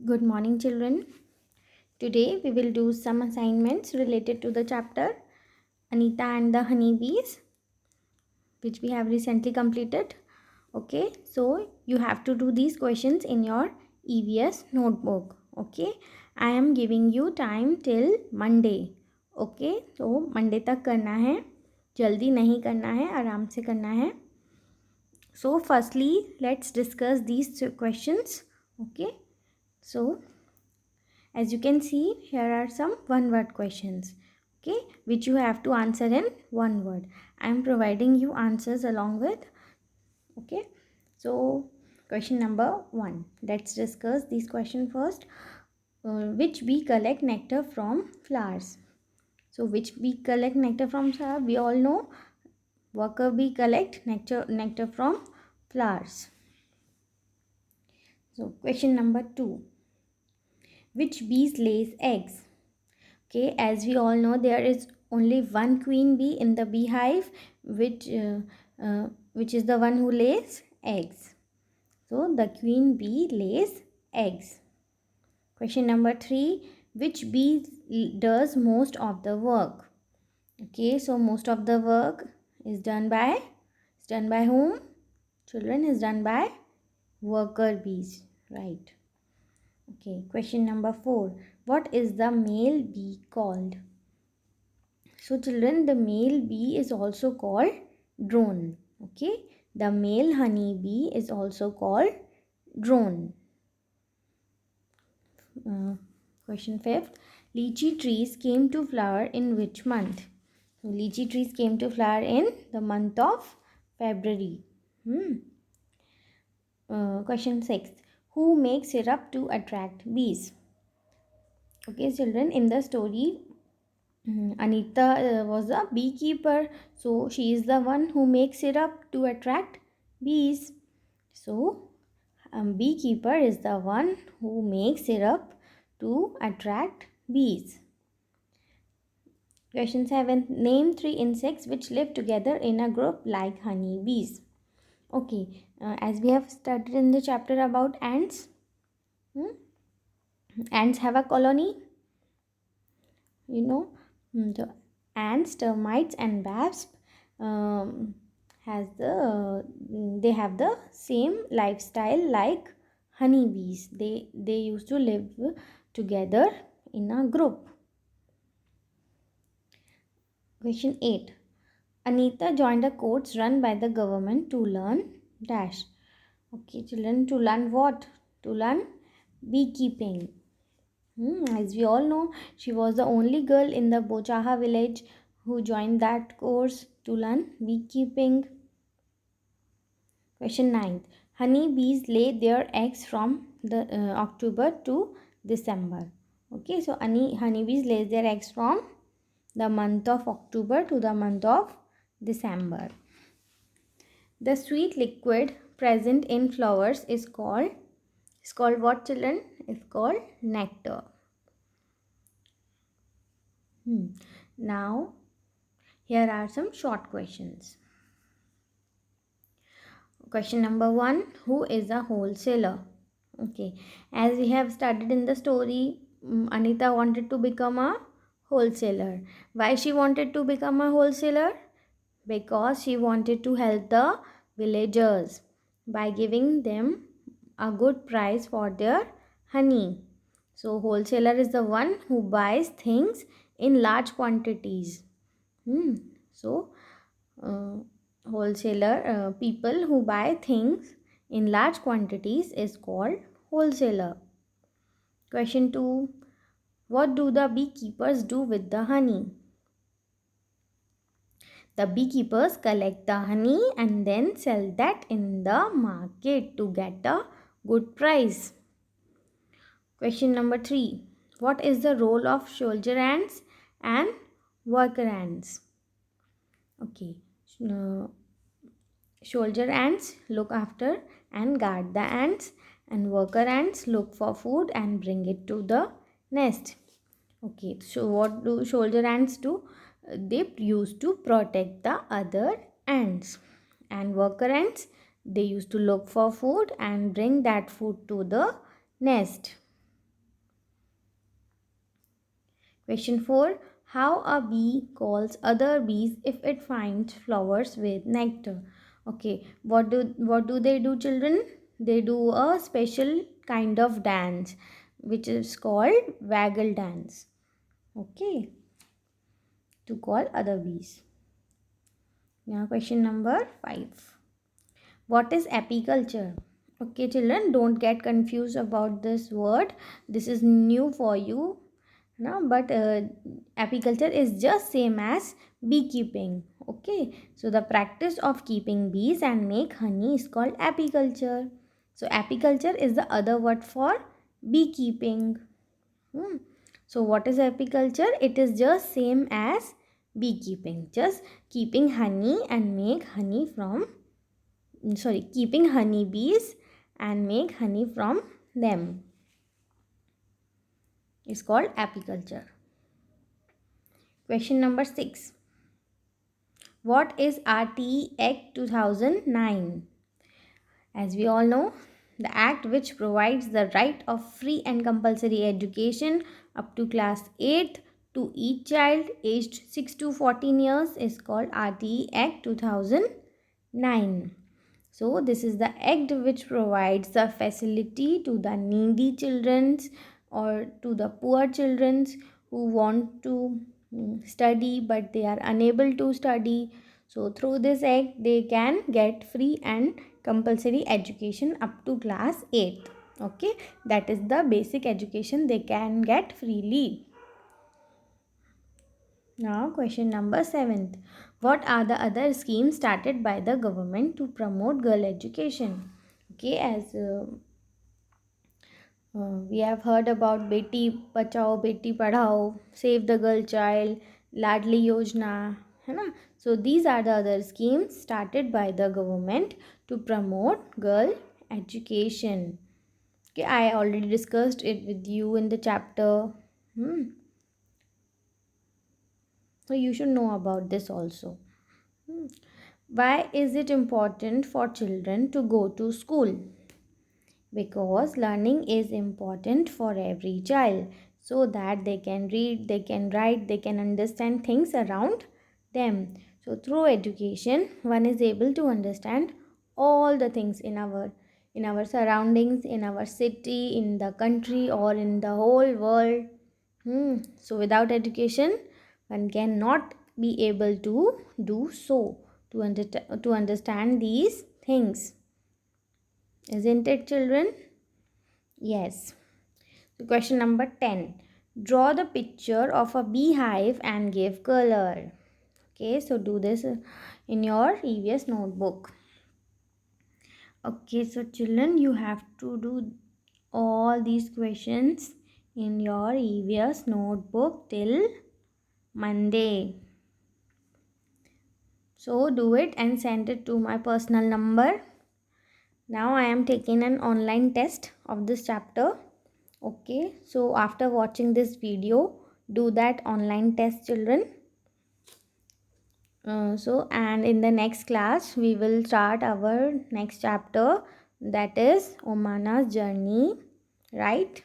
Good morning, children. Today we will do some assignments related to the chapter Anita and the Honeybees, which we have recently completed. Okay, so you have to do these questions in your EVS notebook. Okay, I am giving you time till Monday. Okay, so Monday तक करना है, जल्दी नहीं करना है, आराम से करना है. So firstly, let's discuss these questions. Okay, so as you can see, here are some one word questions, okay, which you have to answer in one word. I am providing you answers along with, okay. So question number 1, let's discuss this question first. Which bee collect nectar from flowers? So which bee collect nectar from flowers? We all know worker bee collect nectar from flowers. So question number 2, which bees lays eggs? Okay, as we all know, there is only one queen bee in the beehive, which is the one who lays eggs. So the queen bee lays eggs. Question number 3, which bee does most of the work? Okay, so most of the work is done by whom? Children, is done by worker bees, right? Okay, question number 4, what is the male bee called? So children, the male bee is also called drone. Okay, the male honey bee is also called drone. Question 5th, lychee trees came to flower in which month? So lychee trees came to flower in the month of February. Question 6th, who makes syrup to attract bees? Okay children, in the story Anita was a beekeeper, so she is the one who makes syrup to attract bees. So, beekeeper is the one who makes syrup to attract bees. Question 7. Name 3 insects which live together in a group like honey bees. Okay, as we have studied in the chapter about ants, ants have a colony, you know. The ants, termites and wasps they have the same lifestyle like honeybees. They used to live together in a group. Question 8, Anita joined a course run by the government to learn dash. Okay children, to learn what? To learn beekeeping. As we all know, she was the only girl in the Bochaha village who joined that course to learn beekeeping. Question 9. Honey bees lay their eggs from the October to December. Okay, so honey bees lay their eggs from the month of October to the month of December. The sweet liquid present in flowers is called what children? It's called nectar. Now, here are some short questions. Question number 1, who is a wholesaler? Okay, as we have studied in the story, Anita wanted to become a wholesaler. Why she wanted to become a wholesaler? Because she wanted to help the villagers by giving them a good price for their honey. So wholesaler is the one who buys things in large quantities. So wholesaler, people who buy things in large quantities is called wholesaler. Question 2, what do the beekeepers do with the honey? The beekeepers collect the honey and then sell that in the market to get a good price. Question number 3, what is the role of soldier ants and worker ants? Okay, soldier ants look after and guard the ants, and worker ants look for food and bring it to the nest. Okay, so what do soldier ants do? They used to protect the other ants, and worker ants, they used to look for food and bring that food to the nest. Question 4. How a bee calls other bees if it finds flowers with nectar. Okay, what do they do, children? They do a special kind of dance which is called waggle dance. Okay, to call other bees. Now question number 5. What is apiculture? Okay, children, don't get confused about this word. This is new for you. No, but apiculture is just same as beekeeping. Okay, so the practice of keeping bees and make honey is called apiculture. So apiculture is the other word for beekeeping. Hmm. So what is apiculture? It is just same as beekeeping, just keeping honey and make honey from, keeping honey bees and make honey from them is called apiculture. Question number 6. What is RTE Act 2009? As we all know, the act which provides the right of free and compulsory education up to class 8 to each child aged 6 to 14 years is called RTE Act 2009. So this is the act which provides the facility to the needy children or to the poor children who want to study but they are unable to study. So through this act they can get free and compulsory education up to class 8. Okay, that is the basic education they can get freely. Now question number 7. What are the other schemes started by the government to promote girl education? Okay, as we have heard about Beti Bachao, Beti Padhao, Save the Girl Child, Ladli Yojana, है ना? So these are the other schemes started by the government to promote girl education. Okay, I already discussed it with you in the chapter. So you should know about this also. Why is it important for children to go to school? Because learning is important for every child so that they can read, they can write, they can understand things around them. So through education one is able to understand all the things in our surroundings, in our city, in the country, or in the whole world. So without education one cannot be able to do so, to understand these things. Isn't it, children? Yes. So question number 10. Draw the picture of a beehive and give color. Okay, so do this in your EVS notebook. Okay, so children, you have to do all these questions in your EVS notebook till Monday. So do it and send it to my personal number. Now I am taking an online test of this chapter. Okay, so after watching this video, do that online test, children. And in the next class, we will start our next chapter, that is Omana's journey, right?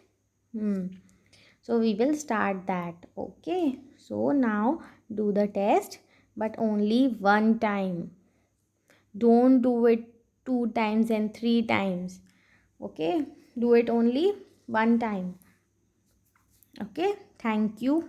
So we will start that. Okay, so now do the test, but only one time. Don't do it 2 times and 3 times. Okay, do it only one time. Okay, thank you.